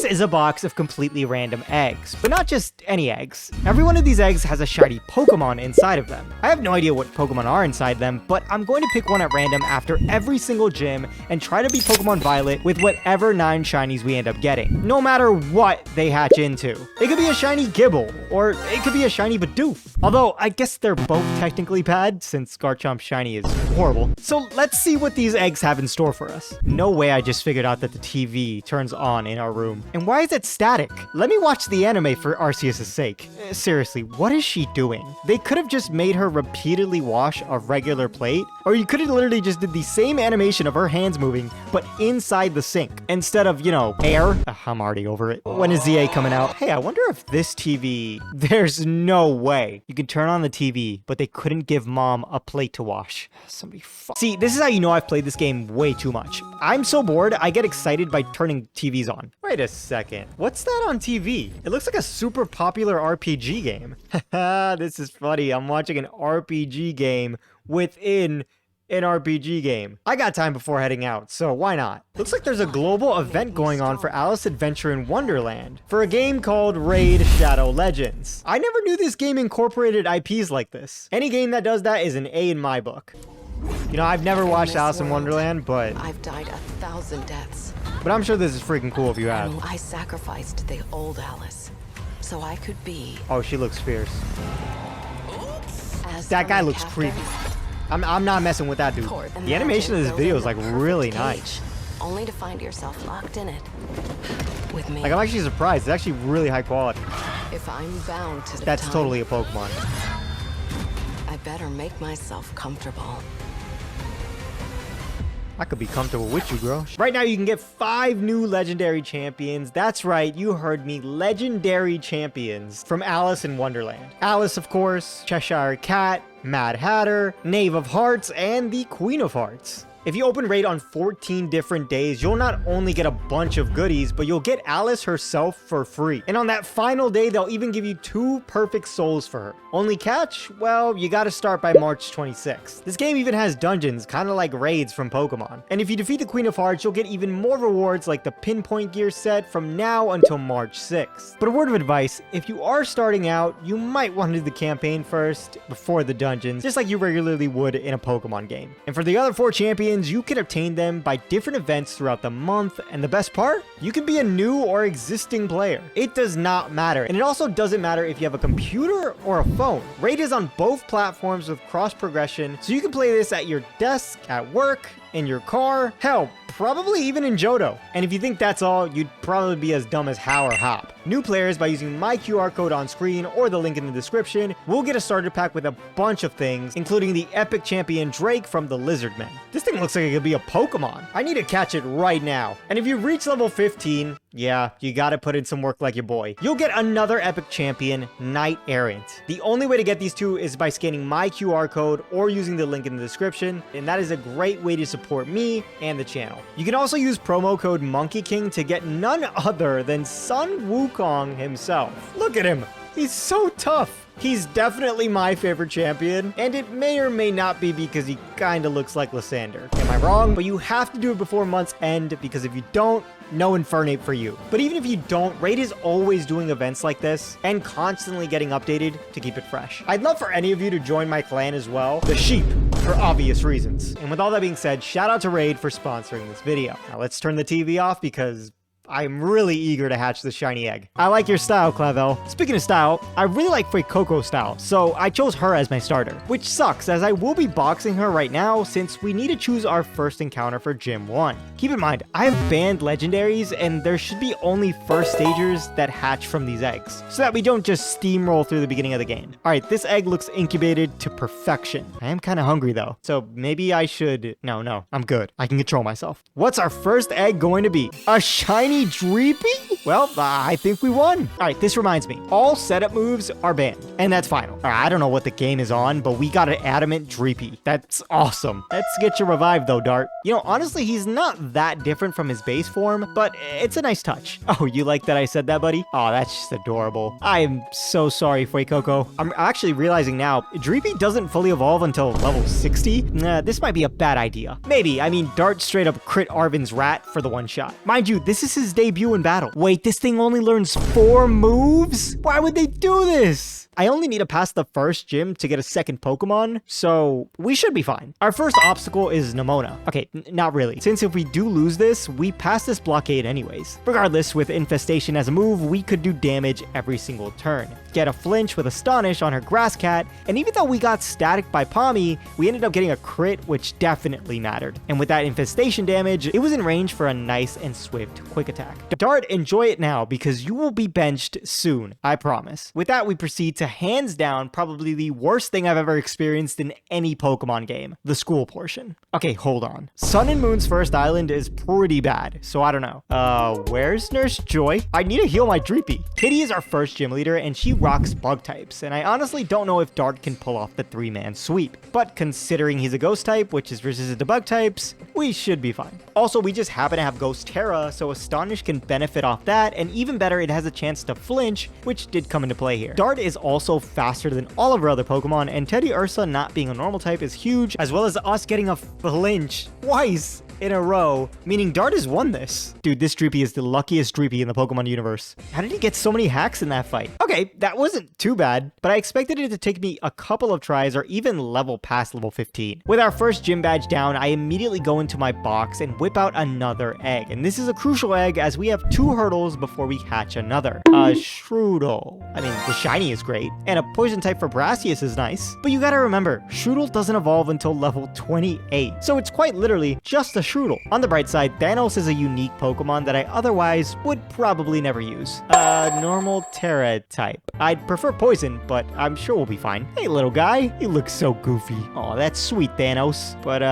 This is a box of completely random eggs, but not just any eggs. Every one of these eggs has a shiny Pokemon inside of them. I have no idea what Pokemon are inside them, but I'm going to pick one at random after every single gym and try to beat Pokemon Violet with whatever 9 shinies we end up getting, no matter what they hatch into. It could be a shiny Gibble, or it could be a shiny Bidoof. Although, I guess they're both technically bad, since Garchomp's shiny is horrible. So let's see what these eggs have in store for us. No way I just figured out that the TV turns on in our room. And why is it static? Let me watch the anime for Arceus' sake. Seriously, what is she doing? They could have just made her repeatedly wash a regular plate, or you could have literally just did the same animation of her hands moving, but inside the sink, instead of, you know, air. I'm already over it. When is ZA coming out? Hey, I wonder if this TV... There's no way. You could turn on the TV, but they couldn't give mom a plate to wash. Somebody See, this is how you know I've played this game way too much. I'm so bored, I get excited by turning TVs on. Wait a second. What's that on TV? It looks like a super popular RPG game. Haha, this is funny. I'm watching an RPG game within an RPG game. I got time before heading out, so why not? Looks like there's a global event going on for Alice Adventure in Wonderland for a game called Raid Shadow Legends. I never knew this game incorporated IPs like this. Any game that does that is an A in my book. You know, I've never watched Alice in Wonderland, but I've died 1,000 deaths. But I'm sure this is freaking cool if you have. I sacrificed the old Alice, so I could be. Oh, she looks fierce. That guy looks creepy. I'm not messing with that dude. The animation of this video is like really nice. Only to find yourself locked in it with me. Like, I'm actually surprised. It's actually really high quality. If I'm bound to the That's time, totally a Pokemon. I better make myself comfortable. I could be comfortable with you, girl. Right now, you can get 5 new legendary champions. That's right, you heard me. Legendary champions from Alice in Wonderland. Alice, of course, Cheshire Cat, Mad Hatter, Knave of Hearts, and the Queen of Hearts. If you open Raid on 14 different days, you'll not only get a bunch of goodies, but you'll get Alice herself for free. And on that final day, they'll even give you 2 perfect souls for her. Only catch? Well, you gotta start by March 26th. This game even has dungeons, kinda like raids from Pokemon. And if you defeat the Queen of Hearts, you'll get even more rewards like the Pinpoint Gear set from now until March 6th. But a word of advice, if you are starting out, you might want to do the campaign first, before the dungeons, just like you regularly would in a Pokemon game. And for the other 4 champions, you can obtain them by different events throughout the month, and the best part? You can be a new or existing player. It does not matter, and it also doesn't matter if you have a computer or a phone. Raid is on both platforms with cross progression, so you can play this at your desk, at work, in your car, hell, probably even in Johto. And if you think that's all, you'd probably be as dumb as How or Hop. New players, by using my QR code on screen or the link in the description, will get a starter pack with a bunch of things, including the epic champion Drake from the Lizardmen. This thing looks like it could be a Pokemon. I need to catch it right now. And if you reach level 15, yeah, you gotta put in some work like your boy. You'll get another epic champion, KNIGHT ERRANT. The only way to get these 2 is by scanning my QR code or using the link in the description, and that is a great way to support me and the channel. You can also use promo code Monkey King to get none other than Sun Wukong himself. Look at him. He's so tough. He's definitely my favorite champion, and it may or may not be because he kinda looks like Lysander. Am I wrong? But you have to do it before month's end, because if you don't, no Infernape for you. But even if you don't, Raid is always doing events like this and constantly getting updated to keep it fresh. I'd love for any of you to join my clan as well, the Sheep, for obvious reasons. And with all that being said, shout out to Raid for sponsoring this video. Now let's turn the TV off because I'm really eager to hatch the shiny egg. I like your style, Clavel. Speaking of style, I really like Fuecoco's style, so I chose her as my starter, which sucks as I will be boxing her right now since we need to choose our first encounter for Gym 1. Keep in mind, I have banned legendaries and there should be only first stagers that hatch from these eggs, so that we don't just steamroll through the beginning of the game. Alright, this egg looks incubated to perfection. I am kinda hungry though, so maybe I should... No, I'm good. I can control myself. What's our first egg going to be? A shiny Dreepy? Well, I think we won. All right, this reminds me. All setup moves are banned, and that's final. All right, I don't know what the game is on, but we got an adamant Dreepy. That's awesome. Let's get you revived, though, Dart. You know, honestly, he's not that different from his base form, but it's a nice touch. Oh, you like that I said that, buddy? Oh, that's just adorable. I am so sorry, Fuecoco. I'm actually realizing now, Dreepy doesn't fully evolve until level 60. This might be a bad idea. Maybe. I mean, Dart straight up crit Arvin's rat for the one shot. Mind you, this is his his debut in battle. Wait, this thing only learns 4 moves? Why would they do this? I only need to pass the first gym to get a second Pokemon, so we should be fine. Our first obstacle is Nemona. Okay, not really, since if we do lose this, we pass this blockade anyways. Regardless, with Infestation as a move, we could do damage every single turn. Get a flinch with Astonish on her Grass Cat, and even though we got static by Palmy, we ended up getting a crit, which definitely mattered. And with that Infestation damage, it was in range for a nice and swift quick attack. Dart, enjoy it now, because you will be benched soon, I promise. With that, we proceed to hands down probably the worst thing I've ever experienced in any Pokemon game, the school portion. Okay, hold on. Sun and Moon's first island is pretty bad, so I don't know. Where's Nurse Joy? I need to heal my Dreepy. Kitty is our first gym leader, and she rocks bug types, and I honestly don't know if Dart can pull off the 3-man sweep. But considering he's a ghost type, which is resistant to bug types, we should be fine. Also, we just happen to have Ghost Terra, so Astonish can benefit off that, and even better, it has a chance to flinch, which did come into play here. Dart is also faster than all of our other Pokemon, and Teddy Ursa not being a normal type is huge, as well as us getting a flinch twice in a row, meaning Dart has won this. Dude, this Dreepy is the luckiest Dreepy in the Pokemon universe. How did he get so many hacks in that fight? Okay, that wasn't too bad, but I expected it to take me a couple of tries or even level past level 15. With our first gym badge down, I immediately go into my box and whip out another egg, and this is a crucial egg as we have 2 hurdles before we hatch another. A Shroodle. I mean, the shiny is great, and a poison type for Brassius is nice, but you gotta remember, Shroodle doesn't evolve until level 28, so it's quite literally just a Shroodle. On the bright side, Thanos is a unique Pokemon that I otherwise would probably never use. Normal Terra type. I'd prefer Poison, but I'm sure we'll be fine. Hey, little guy, you look so goofy. Aw, that's sweet, Thanos. But,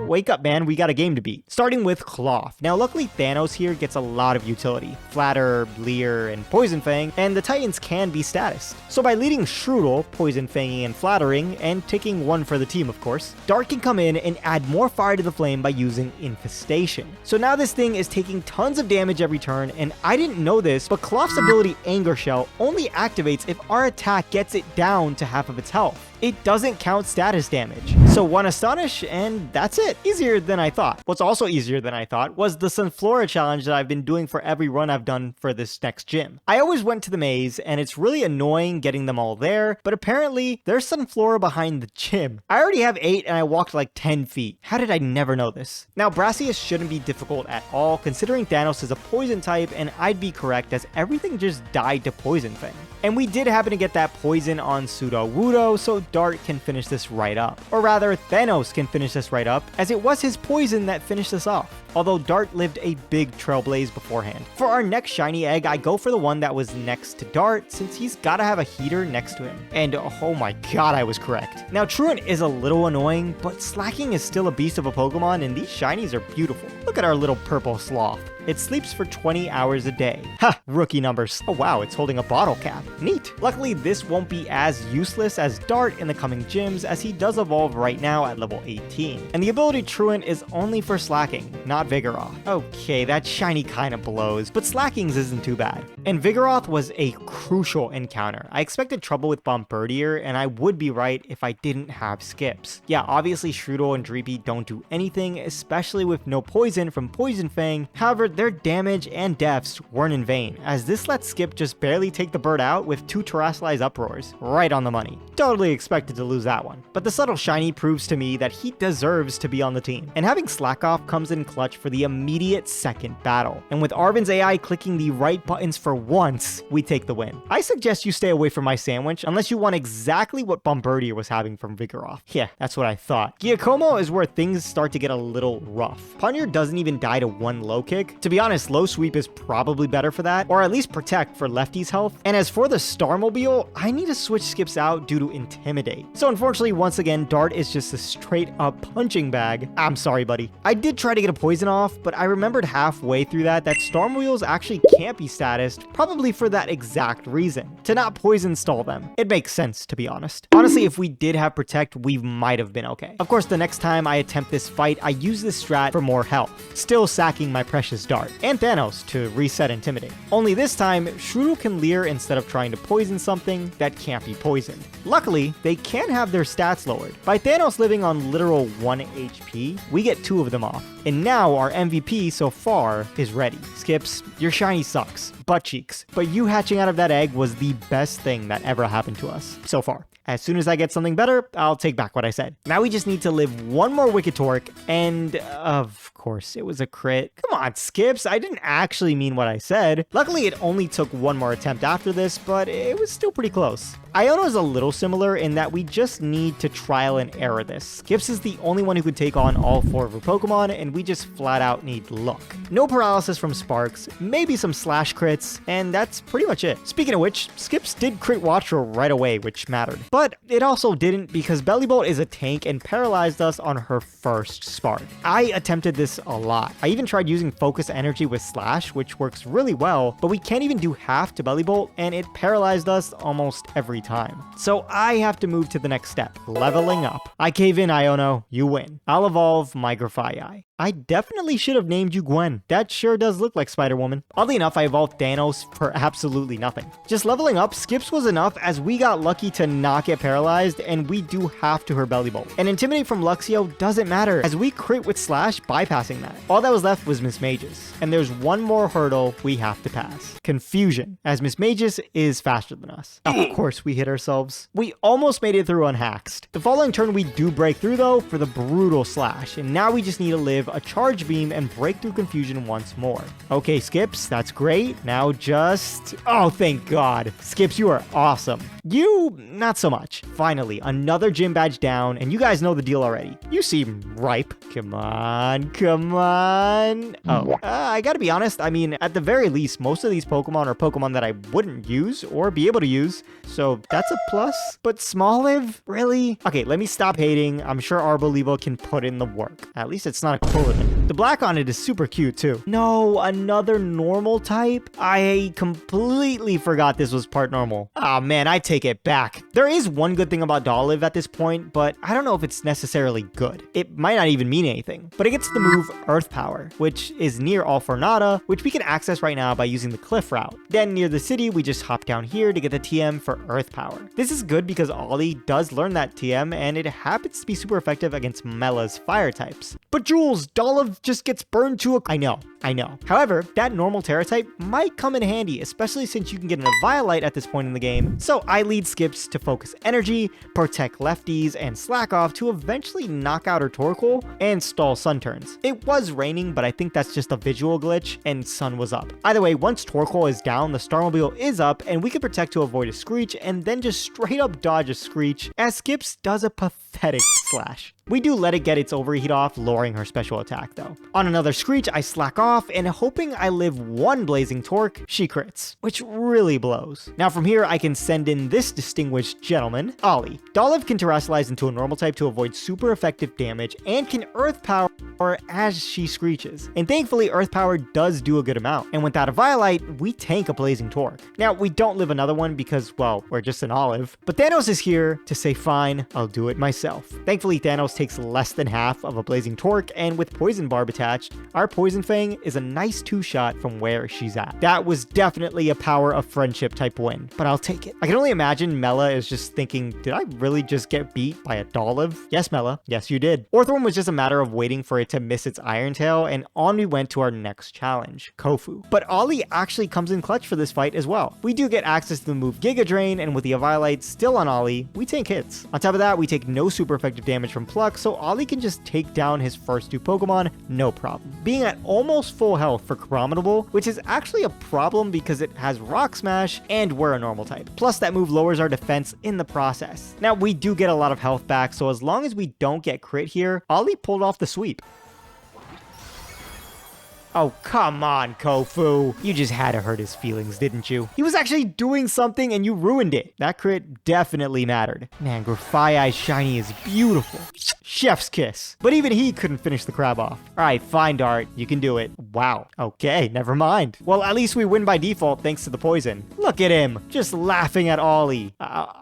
wake up, man, we got a game to beat. Starting with Cloth. Now, luckily, Thanos here gets a lot of utility. Flatter, Leer, and Poison Fang, and the Titans can be statused. So by leading Shroodle, Poison Fanging, and Flattering, and taking 1 for the team, of course, Dart can come in and add more fire to the flame by using Infestation. So now this thing is taking tons of damage every turn, and I didn't know this, but Cloth's ability Anger Shell only activates if our attack gets it down to half of its health. It doesn't count status damage. So 1 Astonish, and that's it. Easier than I thought. What's also easier than I thought was the Sunflora challenge that I've been doing for every run I've done for this next gym. I always went to the maze, and it's really annoying getting them all there, but apparently there's Sunflora behind the gym. I already have 8, and I walked like 10 feet. How did I never know this? Now, Brassius shouldn't be difficult at all, considering Thanos is a poison type, and I'd be correct as everything just died to Poison Fang. And we did happen to get that poison on Sudowoodo, so Dart can finish this right up. Or rather, Thanos can finish this right up, as it was his poison that finished us off. Although Dart lived a big trailblaze beforehand. For our next shiny egg, I go for the one that was next to Dart, since he's gotta have a heater next to him. And oh my god, I was correct. Now, Truant is a little annoying, but Slacking is still a beast of a Pokemon, and these shinies are beautiful. Look at our little purple sloth. It sleeps for 20 hours a day. Ha! Rookie numbers. Oh wow, it's holding a bottle cap. Neat. Luckily, this won't be as useless as Dart in the coming gyms, as he does evolve right now at level 18. And the ability Truant is only for Slacking, not Vigoroth. Okay, that shiny kinda blows, but Slacking's isn't too bad. And Vigoroth was a crucial encounter. I expected trouble with Bombardier, and I would be right if I didn't have skips. Yeah, obviously Shroodle and Dreepy don't do anything, especially with no poison from Poison Fang. However, their damage and deaths weren't in vain, as this lets Skip just barely take the bird out with 2 Terrasilize Uproars. Right on the money. Totally expected to lose that one. But the subtle shiny proves to me that he deserves to be on the team. And having Slack Off comes in clutch for the immediate second battle. And with Arvin's AI clicking the right buttons for once, we take the win. I suggest you stay away from my sandwich unless you want exactly what Bombardier was having from Vigoroth. Yeah, that's what I thought. Giacomo is where things start to get a little rough. Ponyer doesn't even die to 1 low kick. To be honest, low sweep is probably better for that, or at least protect for lefty's health. And as for the Starmobile, I need to switch Skips out due to Intimidate. So unfortunately, once again, Dart is just a straight up punching bag. I'm sorry, buddy. I did try to get a poison off, but I remembered halfway through that Starmobiles actually can't be statused, probably for that exact reason, to not poison stall them. It makes sense, to be honest. Honestly, if we did have Protect, we might have been okay. Of course, the next time I attempt this fight, I use this strat for more health, still sacking my precious Dart. Dart, and Thanos to reset Intimidate. Only this time, Shroodle can leer instead of trying to poison something that can't be poisoned. Luckily, they can have their stats lowered. By Thanos living on literal 1 HP, we get 2 of them off. And now our MVP so far is ready. Skips, your shiny sucks, butt cheeks, but you hatching out of that egg was the best thing that ever happened to us so far. As soon as I get something better, I'll take back what I said. Now we just need to live one more Wicked Torque, and of course it was a crit. Come on, Skips, I didn't actually mean what I said. Luckily, it only took one more attempt after this, but it was still pretty close. Iono is a little similar in that we just need to trial and error this. Skips is the only one who could take on all 4 of her Pokemon, and we just flat out need luck. No paralysis from Sparks, maybe some slash crits, and that's pretty much it. Speaking of which, Skips did crit Watcher right away, which mattered. But it also didn't because Bellibolt is a tank and paralyzed us on her first Spark. I attempted this a lot. I even tried using Focus Energy with Slash, which works really well, but we can't even do half to Bellibolt, and it paralyzed us almost every time. So I have to move to the next step, leveling up. I cave in, Iono. You win. I'll evolve my Grafaiai. I definitely should have named you Gwen. That sure does look like Spider-Woman. Oddly enough, I evolved Thanos for absolutely nothing. Just leveling up Skips was enough as we got lucky to not get paralyzed, and we do half to her Bellibolt. And Intimidate from Luxio doesn't matter as we crit with Slash bypassing that. All that was left was Miss Magus. And there's one more hurdle we have to pass. Confusion, as Miss Magus is faster than us. Of course we hit ourselves. We almost made it through unhaxed. The following turn we do break through though for the brutal Slash, and now we just need to live a Charge Beam and break through Confusion once more. Okay, Skips, that's great. Now just... oh, thank God. Skips, you are awesome. You, not so much. Finally, another gym badge down, and you guys know the deal already. You seem ripe. Come on, come on. Oh, I gotta be honest, I mean, at the very least, most of these Pokemon are Pokemon that I wouldn't use or be able to use, so that's a plus. But Smoliv? Really? Okay, let me stop hating. I'm sure Arbolivo can put in the work. At least it's not a Quilladin. The black on it is super cute too. No, another normal type? I completely forgot this was part normal. Ah, man, I take it back. There is one good thing about Dolliv at this point, but I don't know if it's necessarily good. It might not even mean anything, but it gets the move Earth Power, which is near Alfornata, which we can access right now by using the cliff route. Then near the city, we just hop down here to get the TM for Earth Power. This is good because Ollie does learn that TM, and it happens to be super effective against Mela's fire types. But Jules, Dolliv just gets burned to a... I know. However, that normal Terra type might come in handy, especially since you can get an Eviolite at this point in the game. So I lead Skips to focus energy, protect lefties, and slack off to eventually knock out her Torkoal and stall Sun turns. It was raining, but I think that's just a visual glitch, and Sun was up. Either way, once Torkoal is down, the Starmobile is up, and we can protect to avoid a Screech, and then just straight up dodge a Screech, as Skips does a pathetic Slash. We do let it get its overheat off, lowering her special attack though. On another Screech, I slack off, and hoping I live one Blazing Torque, she crits, which really blows. Now from here, I can send in this distinguished gentleman, Ollie. Dolliv can Terastallize into a normal type to avoid super effective damage, and can Earth Power as she screeches. And thankfully, Earth Power does do a good amount, and without a Violite, we tank a Blazing Torque. Now, we don't live another one because, well, we're just an Olive, but Thanos is here to say, fine, I'll do it myself. Thankfully, Thanos takes less than half of a Blazing Torque, and with Poison Barb attached, our Poison Fang is a nice 2-shot from where she's at. That was definitely a power of friendship type win, but I'll take it. I can only imagine Mela is just thinking, did I really just get beat by a Dolliv? Yes, Mela. Yes, you did. Orthworm was just a matter of waiting for it to miss its Iron Tail, and on we went to our next challenge, Kofu. But Ollie actually comes in clutch for this fight as well. We do get access to the move Giga Drain, and with the Eviolite still on Ollie, we tank hits. On top of that, we take no super effective damage from Pluck, so Ollie can just take down his first 2 Pokemon, no problem. Being at almost full health for Chrominable, which is actually a problem because it has Rock Smash and we're a normal type. Plus that move lowers our defense in the process. Now we do get a lot of health back, so as long as we don't get crit here, Ollie pulled off the sweep. Oh, come on, Kofu. You just had to hurt his feelings, didn't you? He was actually doing something and you ruined it. That crit definitely mattered. Man, Grafaiai's shiny is beautiful. Chef's kiss. But even he couldn't finish the crab off. All right, fine, Dart. You can do it. Wow. Okay, never mind. Well, at least we win by default thanks to the poison. Look at him, just laughing at Ollie.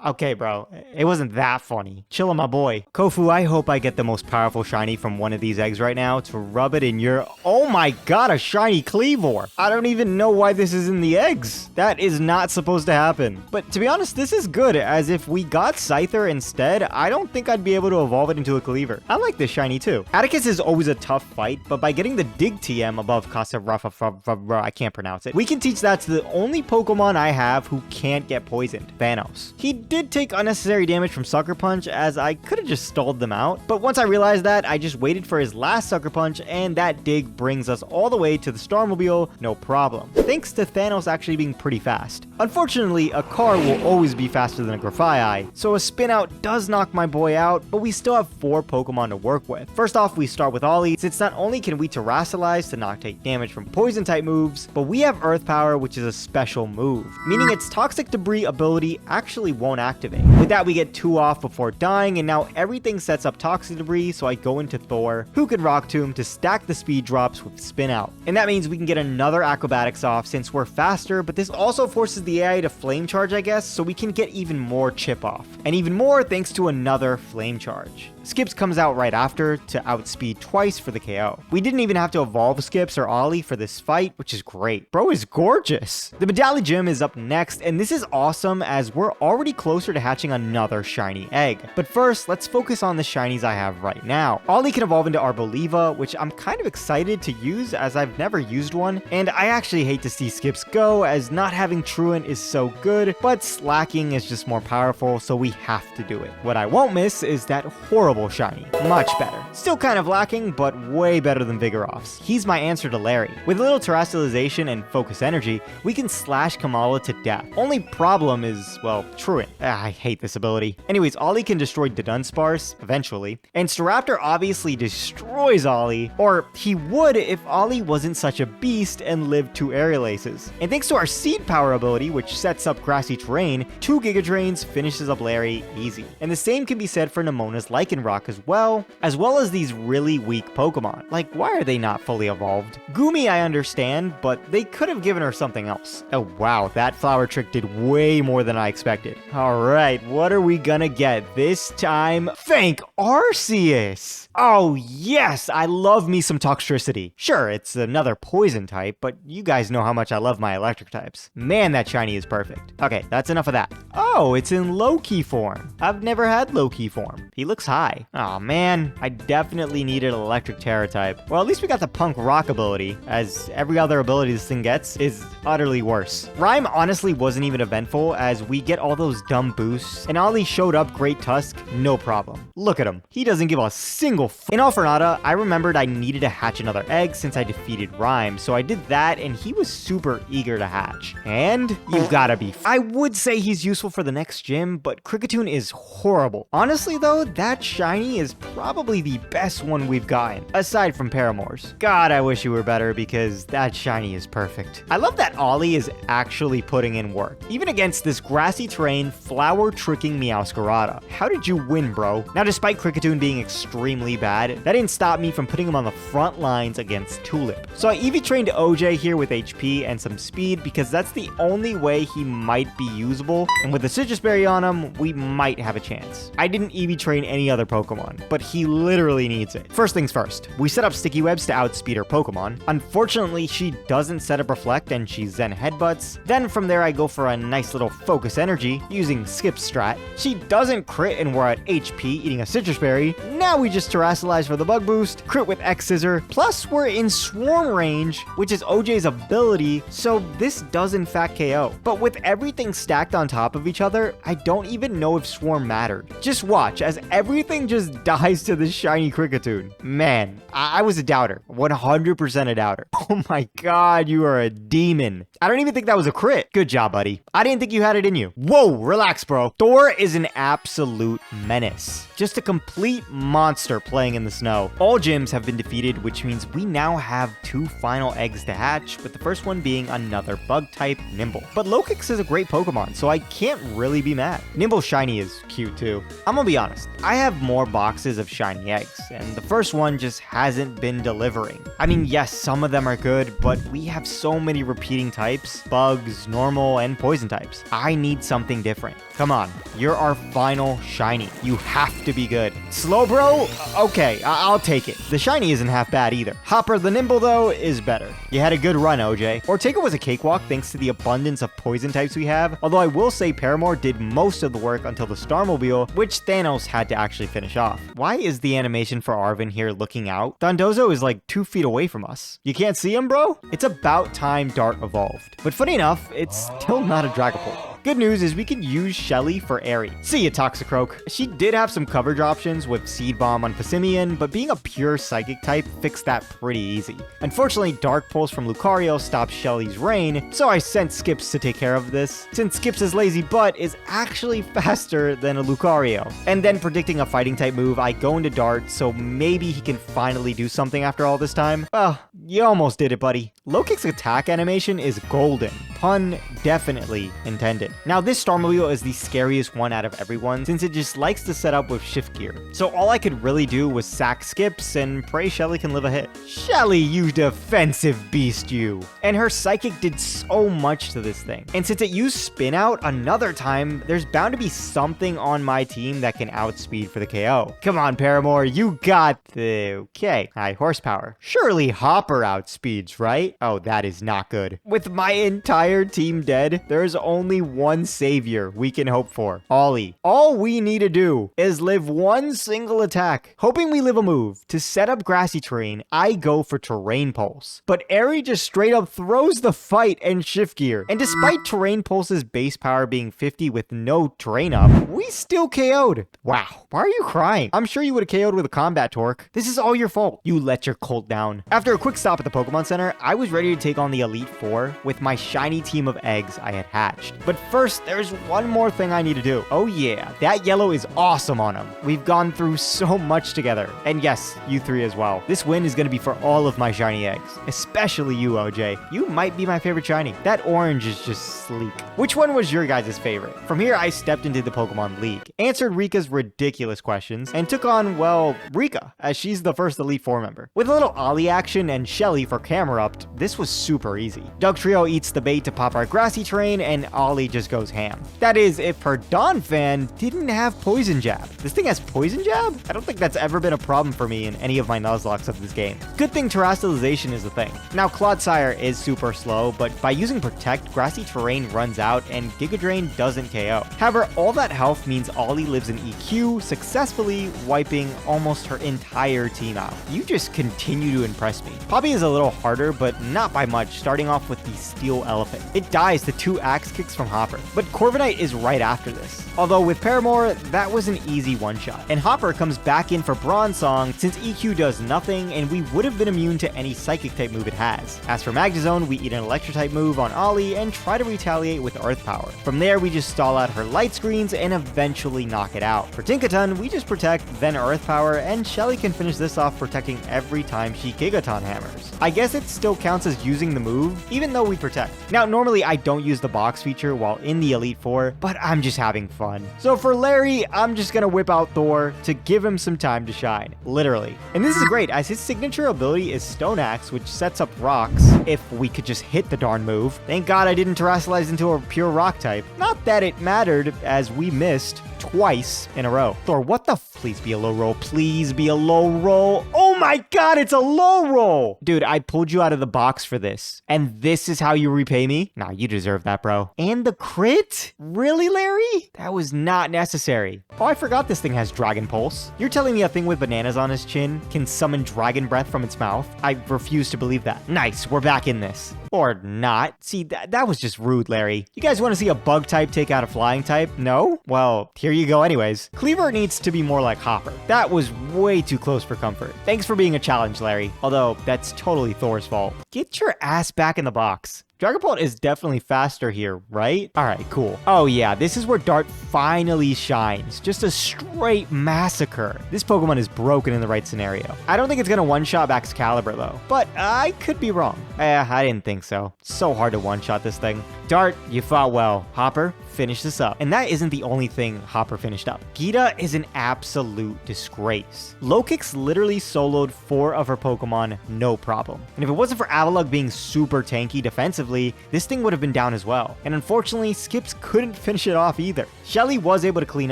Okay, bro. It wasn't that funny. Chill on my boy. Kofu, I hope I get the most powerful shiny from one of these eggs right now to rub it in your... Oh my god! got a shiny Cleavor. I don't even know why this is in the eggs. That is not supposed to happen. But to be honest, this is good, as if we got Scyther instead, I don't think I'd be able to evolve it into a Cleaver. I like this shiny too. Atticus is always a tough fight, but by getting the Dig TM above I can't pronounce it, we can teach that to the only Pokemon I have who can't get poisoned, Thanos. He did take unnecessary damage from Sucker Punch, as I could have just stalled them out, but once I realized that, I just waited for his last Sucker Punch, and that Dig brings us all the way to the Starmobile, no problem. Thanks to Thanos actually being pretty fast. Unfortunately, a car will always be faster than a Grafaiai, so a spin out does knock my boy out, but we still have 4 Pokemon to work with. First off, we start with Ollie, since not only can we Terrasilize to not take damage from poison type moves, but we have Earth Power, which is a special move, meaning its Toxic Debris ability actually won't activate. With that, we get 2 off before dying, and now everything sets up Toxic Debris, so I go into Thor, who can Rock Tomb to stack the speed drops with Spin Out. And that means we can get another Acrobatics off since we're faster, but this also forces the AI to Flame Charge, I guess, so we can get even more chip off. And even more thanks to another Flame Charge. Skips comes out right after to outspeed twice for the KO. We didn't even have to evolve Skips or Ollie for this fight, which is great. Bro is gorgeous. The Medallion Gym is up next, and this is awesome as we're already closer to hatching another shiny egg. But first, let's focus on the shinies I have right now. Ollie can evolve into Arboliva, which I'm kind of excited to use as I've never used one, and I actually hate to see Skips go as not having Truant is so good, but Slacking is just more powerful, so we have to do it. What I won't miss is that horrible shiny. Much better. Still kind of lacking, but way better than Vigoroth's. He's my answer to Larry. With a little Terastallization and Focus Energy, we can slash Kamala to death. Only problem is, well, Truant. I hate this ability. Anyways, Ollie can destroy the Dunsparce, eventually, and Staraptor obviously destroys Ollie, or he would if Ollie wasn't such a beast and lived 2 Aerial Aces. And thanks to our Seed Power ability, which sets up grassy terrain, 2 Giga Drains finishes up Larry easy. And the same can be said for Nemona's Lycanroc as well as these really weak Pokemon. Like, why are they not fully evolved? Gumi I understand, but they could have given her something else. Oh wow, that Flower Trick did way more than I expected. Alright, what are we gonna get this time? Thank Arceus! Oh yes, I love me some Toxtricity. Sure, it's another poison type, but you guys know how much I love my electric types. Man, that shiny is perfect. Okay, that's enough of that. Oh, it's in low-key form. I've never had low-key form. He looks high. Oh man, I definitely needed an electric Terra type. Well, at least we got the Punk Rock ability, as every other ability this thing gets is utterly worse. Rhyme honestly wasn't even eventful, as we get all those dumb boosts, and Ollie showed up Great Tusk, no problem. Look at him. He doesn't give a single In all for nada, I remembered I needed to hatch another egg since I defeated Rhyme, so I did that, and he was super eager to hatch. And you gotta be. I would say he's useful for the next gym, but Kricketune is horrible. Honestly though, that shiny is probably the best one we've gotten, aside from Paramours. God, I wish you were better because that shiny is perfect. I love that Ollie is actually putting in work, even against this grassy terrain, flower tricking Meowscarada. How did you win, bro? Now, despite Kricketune being extremely bad, that didn't stop me from putting him on the front lines against Tulip. So I EV trained OJ here with HP and some speed because that's the only way he might be usable, and with the Citrus Berry on him, we might have a chance. I didn't EV train any other Pokemon, but he literally needs it. First things first, we set up Sticky Webs to outspeed her Pokemon. Unfortunately, she doesn't set up Reflect and she Zen Headbutts. Then from there, I go for a nice little Focus Energy using Skip Strat. She doesn't crit and we're at HP eating a Citrus Berry. Now we just Terrasilize for the bug boost, crit with X Scissor, plus we're in Swarm range, which is OJ's ability, so this does in fact KO. But with everything stacked on top of each other, I don't even know if Swarm mattered. Just watch as everything just dies to this shiny Kricketune. Man, I was a doubter. 100% a doubter. Oh my god, you are a demon. I don't even think that was a crit. Good job, buddy. I didn't think you had it in you. Whoa, relax, bro. Thor is an absolute menace. Just a complete monster playing in the snow. All gyms have been defeated, which means we now have 2 final eggs to hatch, with the first one being another bug type, Nimble. But Lokix is a great Pokemon, so I can't really be mad. Nimble shiny is cute too. I'm gonna be honest, I have more boxes of shiny eggs, and the first one just hasn't been delivering. I mean, yes, some of them are good, but we have so many repeating types, bugs, normal, and poison types. I need something different. Come on, you're our final shiny. You have to be good. Slowbro? Okay, I'll take it. The shiny isn't half bad either. Hopper the Nimble Simple, though, is better. You had a good run, OJ. Ortega was a cakewalk thanks to the abundance of poison types we have, although I will say Paramore did most of the work until the Starmobile, which Thanos had to actually finish off. Why is the animation for Arvin here looking out? Dondozo is like 2 feet away from us. You can't see him, bro? It's about time Dart evolved. But funny enough, it's still not a Dragapult. Good news is we can use Shelly for Aerie. See ya, Toxicroak. She did have some coverage options with Seed Bomb on Passimian, but being a pure Psychic type fixed that pretty easy. Unfortunately, Dark Pulse from Lucario stopped Shelly's reign, so I sent Skips to take care of this, since Skips' lazy butt is actually faster than a Lucario. And then predicting a fighting type move, I go into Dart, so maybe he can finally do something after all this time. Well, you almost did it, buddy. Low-Kick's attack animation is golden. Pun definitely intended. Now, this Starmobile is the scariest one out of everyone, since it just likes to set up with shift gear. So all I could really do was sack Skips and pray Shelly can live a hit. Shelly, you defensive beast, you! And her Psychic did so much to this thing. And since it used Spin Out another time, there's bound to be something on my team that can outspeed for the KO. Come on, Paramore, you got the... Okay, high horsepower. Surely Hopper outspeeds, right? Oh, that is not good. With my entire team dead, there's only one savior we can hope for. Ollie. All we need to do is live one single attack. Hoping we live a move. To set up grassy terrain, I go for Terrain Pulse. But Aerie just straight up throws the fight and shift gear. And despite Terrain Pulse's base power being 50 with no terrain up, we still KO'd. Wow. Why are you crying? I'm sure you would have KO'd with a combat torque. This is all your fault. You let your cult down. After a quick stop at the Pokemon Center, I was ready to take on the Elite Four with my shiny team of eggs I had hatched. But first, there's one more thing I need to do. Oh yeah, that yellow is awesome on him. We've gone through so much together. And yes, you three as well. This win is going to be for all of my shiny eggs, especially you, OJ. You might be my favorite shiny. That orange is just sleek. Which one was your guys' favorite? From here, I stepped into the Pokemon League, answered Rika's ridiculous questions, and took on, well, Rika, as she's the first Elite Four member. With a little Ollie action and Shelly for camera upped, this was super easy. Dugtrio eats the bait to pop our grassy terrain, and Ollie just goes ham. That is, if her Donphan didn't have Poison Jab. This thing has Poison Jab? I don't think that's ever been a problem for me in any of my Nuzlocks of this game. Good thing Terastallization is a thing. Now, Clodsire is super slow, but by using Protect, grassy terrain runs out, and Giga Drain doesn't KO. However, all that health means Ollie lives in EQ, successfully wiping almost her entire team out. You just continue to impress me. Poppy is a little harder, but not by much, starting off with the Steel Elephant. It dies to 2 axe kicks from Hopper, but Corviknight is right after this. Although with Paramore, that was an easy one-shot. And Hopper comes back in for Bronze Song since EQ does nothing and we would have been immune to any Psychic type move it has. As for Magnezone, we eat an Electric type move on Ollie and try to retaliate with Earth Power. From there, we just stall out her light screens and eventually knock it out. For Tinkaton, we just protect, then Earth Power, and Shelly can finish this off protecting every time she Gigaton hammers. I guess it still counts as using the move, even though we protect. Now, normally I don't use the box feature while in the Elite Four, but I'm just having fun. So for Larry, I'm just gonna whip out Thor to give him some time to shine, literally. And this is great, as his signature ability is Stone Axe, which sets up rocks, if we could just hit the darn move. Thank God I didn't Terrastallize into a pure rock type. Not that it mattered, as we missed twice in a row. Thor, what the please be a low roll. Please be a low roll. Oh my God, it's a low roll. Dude, I pulled you out of the box for this. And this is how you repay me? Nah, you deserve that, bro. And the crit? Really, Larry? That was not necessary. Oh, I forgot this thing has Dragon Pulse. You're telling me a thing with bananas on his chin can summon Dragon Breath from its mouth? I refuse to believe that. Nice, we're back in this. Or not. See, that was just rude, Larry. You guys want to see a bug type take out a flying type? No? Well, here you go anyways. Cleaver needs to be more like Hopper. That was way too close for comfort. Thanks for being a challenge, Larry. Although, that's totally Thor's fault. Get your ass back in the box. Dragapult is definitely faster here, right? Alright, cool. Oh yeah, this is where Dart finally shines. Just a straight massacre. This Pokemon is broken in the right scenario. I don't think it's gonna one-shot Excalibur though, but I could be wrong. I didn't think so. So hard to one-shot this thing. Dart, you fought well. Hopper, finish this up. And that isn't the only thing Hopper finished up. Geeta is an absolute disgrace. Low-Kicks literally soloed 4 of her Pokemon, no problem. And if it wasn't for Avalugg being super tanky defensively, this thing would have been down as well. And unfortunately, Skips couldn't finish it off either. Shelly was able to clean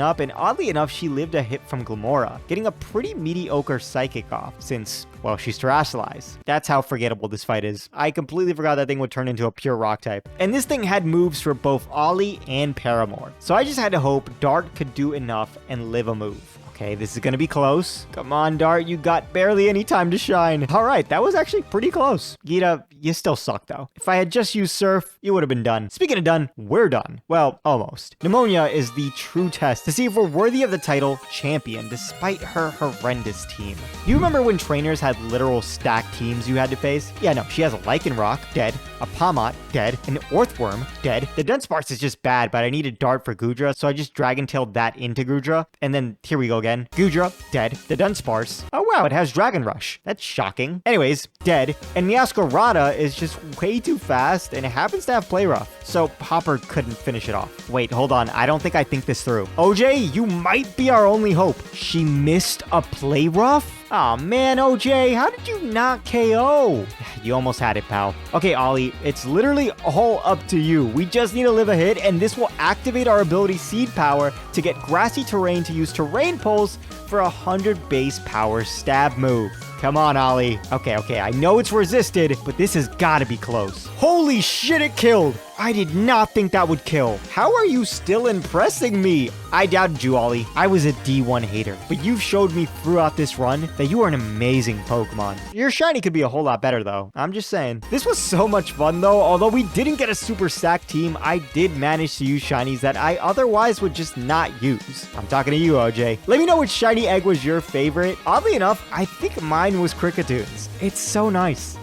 up, and oddly enough, she lived a hit from Glamora, getting a pretty mediocre Psychic off, since Well, she's terrestrialized. That's how forgettable this fight is. I completely forgot that thing would turn into a pure rock type. And this thing had moves for both Ollie and Paramore. So I just had to hope Dart could do enough and live a move. Okay, this is gonna be close. Come on, Dart, you got barely any time to shine. All right, that was actually pretty close. Gita, you still suck though. If I had just used Surf, you would have been done. Speaking of done, we're done. Well, almost. Pneumonia is the true test to see if we're worthy of the title champion despite her horrendous team. Do you remember when trainers had literal stacked teams you had to face? Yeah, no, she has a Lycanroc, dead, a Pawmot, dead, an Orthworm, dead. The Dunsparce is just bad, but I needed Dart for Gudra, so I just Dragon-tailed that into Gudra, and then here we go again. Gudra, dead. The Dunsparce. Oh wow, it has Dragon Rush. That's shocking. Anyways, dead. And Meowscarada is just way too fast, and it happens to have Play Rough. So Hopper couldn't finish it off. Wait, hold on. I don't think I think this through. OJ, you might be our only hope. She missed a Play Rough? Aw, man, OJ, how did you not KO? You almost had it, pal. Okay, Ollie, it's literally all up to you. We just need to live a hit, and this will activate our ability Seed Power to get grassy terrain to use Terrain Pulse for a 100 base power stab move. Come on, Ollie. Okay, I know it's resisted, but this has got to be close. Holy shit, it killed. I did not think that would kill. How are you still impressing me? I doubted you, Ollie. I was a D1 hater, but you've showed me throughout this run that you are an amazing Pokemon. Your shiny could be a whole lot better, though. I'm just saying. This was so much fun, though. Although we didn't get a super stacked team, I did manage to use shinies that I otherwise would just not use. I'm talking to you, OJ. Let me know which shiny egg was your favorite. Oddly enough, I think mine was Kricketune. It's so nice.